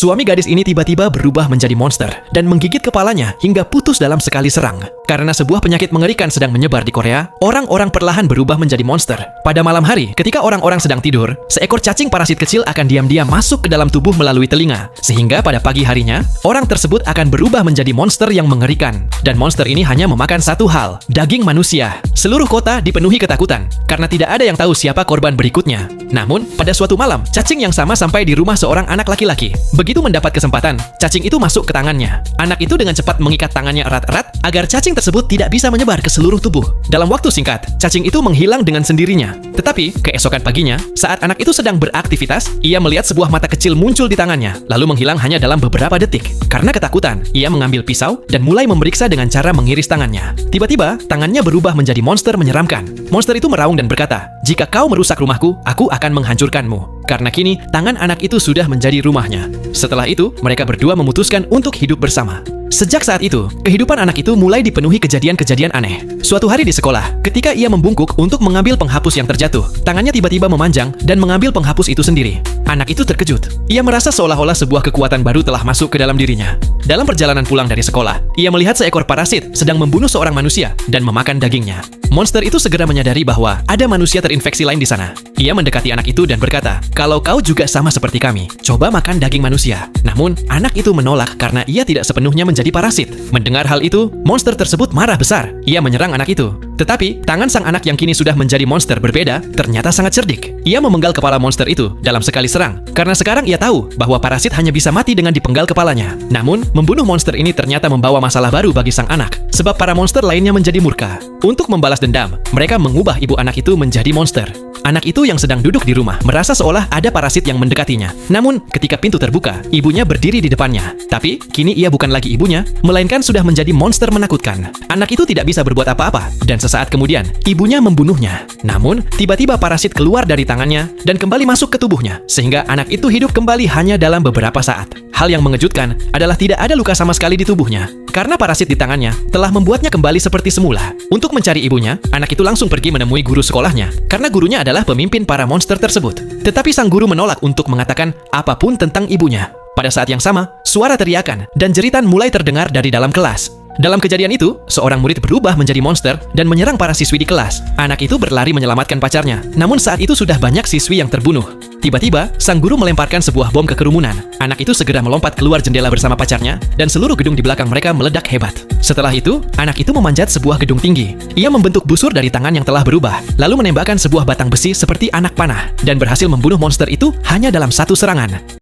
Suami gadis ini tiba-tiba berubah menjadi monster dan menggigit kepalanya hingga putus dalam sekali serang. Karena sebuah penyakit mengerikan sedang menyebar di Korea, orang-orang perlahan berubah menjadi monster. Pada malam hari, ketika orang-orang sedang tidur, seekor cacing parasit kecil akan diam-diam masuk ke dalam tubuh melalui telinga. Sehingga pada pagi harinya, orang tersebut akan berubah menjadi monster yang mengerikan. Dan monster ini hanya memakan satu hal, daging manusia. Seluruh kota dipenuhi ketakutan, karena tidak ada yang tahu siapa korban berikutnya. Namun, pada suatu malam, cacing yang sama sampai di rumah seorang anak laki-laki. Begitu mendapat kesempatan, cacing itu masuk ke tangannya. Anak itu dengan cepat mengikat tangannya erat-erat agar cacing tersebut tidak bisa menyebar ke seluruh tubuh. Dalam waktu singkat, cacing itu menghilang dengan sendirinya. Tetapi, keesokan paginya, saat anak itu sedang beraktivitas, ia melihat sebuah mata kecil muncul di tangannya, lalu menghilang hanya dalam beberapa detik. Karena ketakutan, ia mengambil pisau dan mulai memeriksa dengan cara mengiris tangannya. Tiba-tiba, tangannya berubah menjadi monster menyeramkan. Monster itu meraung dan berkata, "Jika kau merusak rumahku, aku akan menghancurkanmu." Karena kini, tangan anak itu sudah menjadi rumahnya. Setelah itu, mereka berdua memutuskan untuk hidup bersama. Sejak saat itu, kehidupan anak itu mulai dipenuhi kejadian-kejadian aneh. Suatu hari di sekolah, ketika ia membungkuk untuk mengambil penghapus yang terjatuh, tangannya tiba-tiba memanjang dan mengambil penghapus itu sendiri. Anak itu terkejut. Ia merasa seolah-olah sebuah kekuatan baru telah masuk ke dalam dirinya. Dalam perjalanan pulang dari sekolah, ia melihat seekor parasit sedang membunuh seorang manusia dan memakan dagingnya. Monster itu segera menyadari bahwa ada manusia terinfeksi lain di sana. Ia mendekati anak itu dan berkata, "Kalau kau juga sama seperti kami, coba makan daging manusia." Namun, anak itu menolak karena ia tidak sepenuhnya menjadi parasit. Mendengar hal itu, monster tersebut marah besar. Ia menyerang anak itu. Tetapi, tangan sang anak yang kini sudah menjadi monster berbeda ternyata sangat cerdik. Ia memenggal kepala monster itu dalam sekali serang. Karena sekarang ia tahu bahwa parasit hanya bisa mati dengan dipenggal kepalanya. Namun, membunuh monster ini ternyata membawa masalah baru bagi sang anak. Sebab para monster lainnya menjadi murka. Untuk membalas dendam, mereka mengubah ibu anak itu menjadi monster. Anak itu yang sedang duduk di rumah merasa seolah ada parasit yang mendekatinya. Namun, ketika pintu terbuka, ibunya berdiri di depannya. Tapi, kini ia bukan lagi ibunya, melainkan sudah menjadi monster menakutkan. Anak itu tidak bisa berbuat apa-apa, dan sesaat kemudian, ibunya membunuhnya. Namun, tiba-tiba parasit keluar dari tangannya dan kembali masuk ke tubuhnya, sehingga anak itu hidup kembali hanya dalam beberapa saat. Hal yang mengejutkan adalah tidak ada luka sama sekali di tubuhnya. Karena parasit di tangannya telah membuatnya kembali seperti semula. Untuk mencari ibunya, anak itu langsung pergi menemui guru sekolahnya, karena gurunya adalah pemimpin para monster tersebut. Tetapi sang guru menolak untuk mengatakan apapun tentang ibunya. Pada saat yang sama, suara teriakan dan jeritan mulai terdengar dari dalam kelas. Dalam kejadian itu, seorang murid berubah menjadi monster dan menyerang para siswi di kelas. Anak itu berlari menyelamatkan pacarnya, namun saat itu sudah banyak siswi yang terbunuh. Tiba-tiba, sang guru melemparkan sebuah bom ke kerumunan. Anak itu segera melompat keluar jendela bersama pacarnya, dan seluruh gedung di belakang mereka meledak hebat. Setelah itu, anak itu memanjat sebuah gedung tinggi. Ia membentuk busur dari tangan yang telah berubah, lalu menembakkan sebuah batang besi seperti anak panah, dan berhasil membunuh monster itu hanya dalam satu serangan.